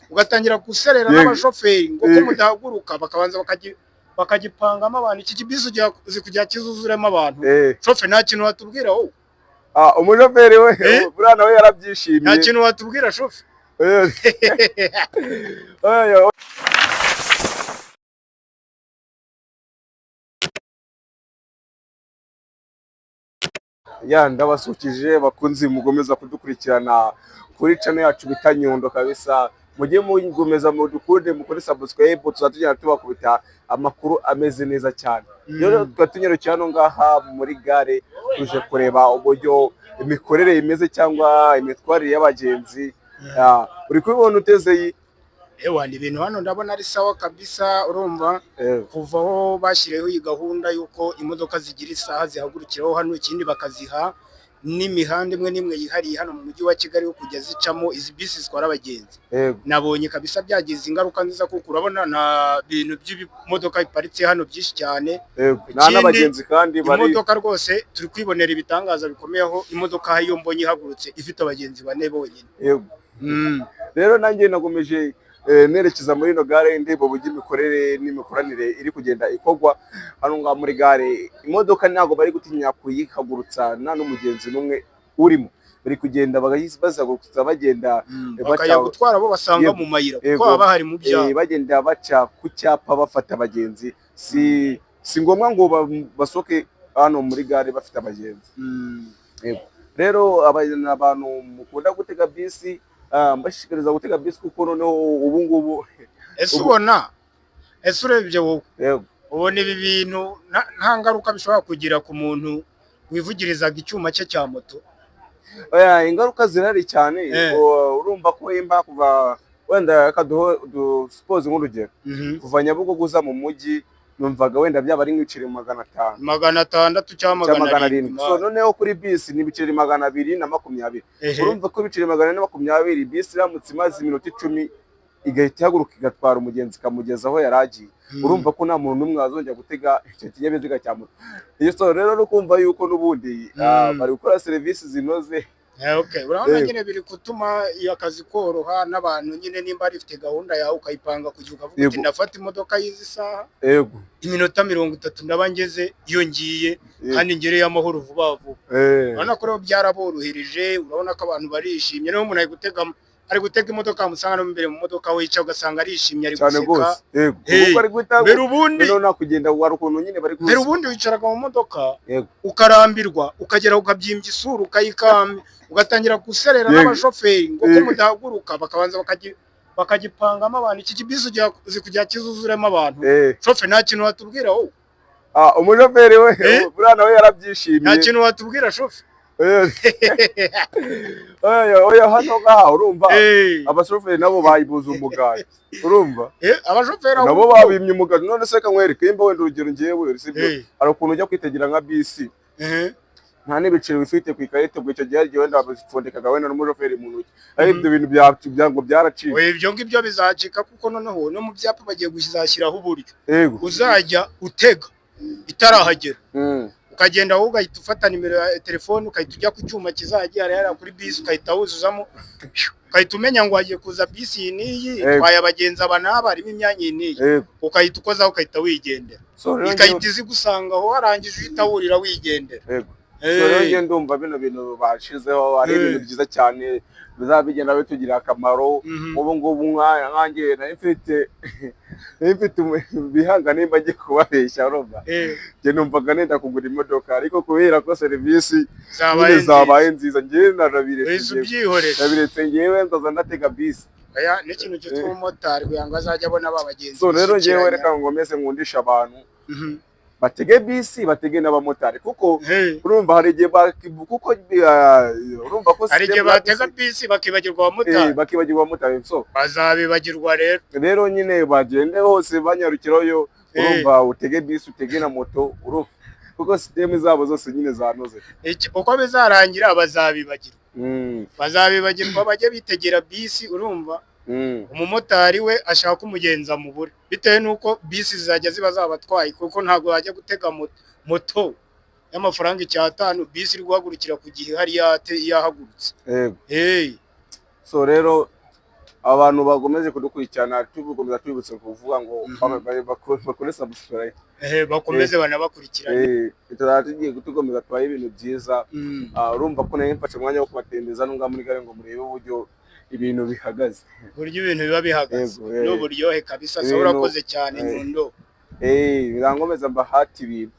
ugatangira guserera n'abashoferi ngo ko mudahaguruka bakabanza bakagipangamo abantu. Iki kibisi uzi kujya kizuzuremo abantu, shoferi nta kintu watubwira wowe? Umushoferi we buriya nawe yarabyishimiye. Nta kintu watubwira shoferi? Ndabasukije bakunzi mugomeza kudukurikirana kuri channel yacu bita Nyundo kabisa. Mujye mugomeza mudukunde mukore subscribe, tuzatugenda tubakubita amakuru ameze neza cyane. Rero twatunyerukira hano ngaha muri gare tuje kureba uburyo imikorere imeze cyangwa imitwarire y'abagenzi. Uri kubibona uteze ni ibintu hano ndabona ari sawa kabisa. Urumva kuva aho bashyiriyeho iyi gahunda yuko imodoka zigira isaha zihagurukiraho hano, ikindi bakaziha n'imihanda imwe n'imwe yihariye hano mu mujyi wa Kigali yo kujya zicamo izi bisi zitwara abagenzi. Nabonye kabisa byagize ingaruka nziza kuko urabona nta bintu by'imodoka biparitse hano byinshi cyane. Nta n'abagenzi kandi bari imodoka rwose turi kwibonera ibitangaza bikomeyeho. Imodoka iyo mbonye ihagurutse ifite abagenzi bane bonyine. Rero nanjye nagomeje nerekeza muri no gare ndebo bugi imikorere n'imikoranire iri kugenda ikogwa hano nga muri gare. Imodoka ntago bari gutinya kuyihagurutsa nta n'umugenzi numwe urimo, bari kugenda baza bagenda bakaya gutwara bo basanga mu mayira kuko baba hari mu bya bagenda baca ku cyapa bafata abagenzi. Si ngombwa ngo basoke hano muri gare bafite abagenzi. Rero abantu mukunda gutega bisi mbashikiriza gutega bisi kuko noneho ubu ngubu ese urebye wowe ubona ibi bintu nta ngaruka bishobora kugira ku muntu wivugirizaga icyuma cye cya moto? Ingaruka zirari cyane. Urumva ko imba kuva wenda suppose nk'urugero kuva Nyabugogo uza mu mujyi numvaga wenda byaba ari nk'ibiceri 500 600 cyangwa 700. So noneho kuri bisi ni ibiceri 220. Urumva ko ibiceri 220 bisi iramutse imaze iminota 10 igahita ihaguruka igatwara umugenzi kamugeza aho yaragiye. Urumva ko nta muntu n'umwe azongera gutega icyo kinyabiziga cya moto. So rero no kumva yuko n'ubundi bari gukora serivisi zinoze. Urabona nyine biri gutuma akazi koroha n'abantu nyine nimba rifite gahunda yawe ukayipanga kugira ukavuga uti ndafata imodoka y'izi saha iminota 30 ndaba ngeze iyo ngiye kandi ngereye amahoro vuba vuba. Urabona ko byaraborohereje. Urabona ko abantu barishimye. Niho umuntu ari gutega imodoka musanga no imbere mu modoka we yica ugasanga arishimye ari guseka. Mbere ubundi none nakugenda wari ukuntu nyine bari mbere ubundi wicaraga mu modoka ukarambirwa ukagera ukabyimbya isura ukayikama ugatangira guserera n'abashoferi ngo ko mudahaguruka bakabanza bakagipangamo abantu. Iki kibisi uzi kujya kizuzuremo abantu, shoferi nta kintu watubwira wowe? Umushoferi we buriya nawe yarabyishimiye. Nta kintu watubwira shoferi? Hano ngaha urumva abashoferi nabo bayibuza umugati. Urumva abashoferi nabo babimye umugati. None se kamwereke imba wenda urugero ngewe sibyo ari ukuntu ujya kwitegera nka bisi nta n'ibiceri bifite ku ikarita bwo icyo gihe wenda babifondekaga wenda n'umushoferi mu ntoki. Ibyo bintu byango byaraciye. Ibyo ngibyo bizacika kuko noneho no mu byapa bagiye gushyiraho uburyo uzajya utega itarahagera ukagenda wowe ugahita ufata nimero ya telefone ukahita ujya ku cyuma kizajya hariya kuri bisi ukahita wuzuzamo ukahita umenya ngo wagiye kuza bisi n'iyi twaye abagenzi aba n'aba harimo imyanya n'iyi ukahita ukozaho ukahita wigendera ikahita izi gusanga aho warangije uhita wurira wigendera. Rero ndumva bino bintu bashizeho ari ibintu byiza cyane bizabigenda bitugira akamaro. Ubu ngubu nkanjye nafite bihangane mbagiye kubabeshya. Urumva je numvaga nenda kugura imodoka ariko kubera ko serivisi zabaye nziza ngiye narabiretse ngewe nzaza ndatega bisi. N'ikintu cyitwa umumotari kugira ngo azajya abona abagenzi. So rero ngewe reka ngomeze nkundisha abantu batege bisi batege n'abamotari kuko urumva hari igihe kuko urumva ko hari igihe batega bisi bakibagirwa abamotari. So bazabibagirwa rero nyine bagende hose banyarukirayo. Urumva utege bisi utege na moto urumva kuko system zabo zose nyine zanoze. Uko bizarangira bazabibagirwa bajye bitegera bisi. Urumva umumotari we ashaka umugenza mu bure bitewe nuko bisi zizajya ziba zabatwaye kuko ntago bajya gutega moto y'amafaranga 5 bisi iri guhagurukira ku gihe hari yahagurutse. So rero abantu bagomeje kudukurikirana tubugomeza twibutse kuvuga ngo bakore subscribe bakomeze banabakurikiranye tugiye gutugomeza twaye ibintu byiza urumva ko nayo mfashe umwanya wo kubatembeza nunga muri gare ngo murebe uburyo ibintu bihagaze buryo ibintu biba bihagaze n'uburyohe kabisa so urakoze cyane Nyundo birangomeza mbahati ibintu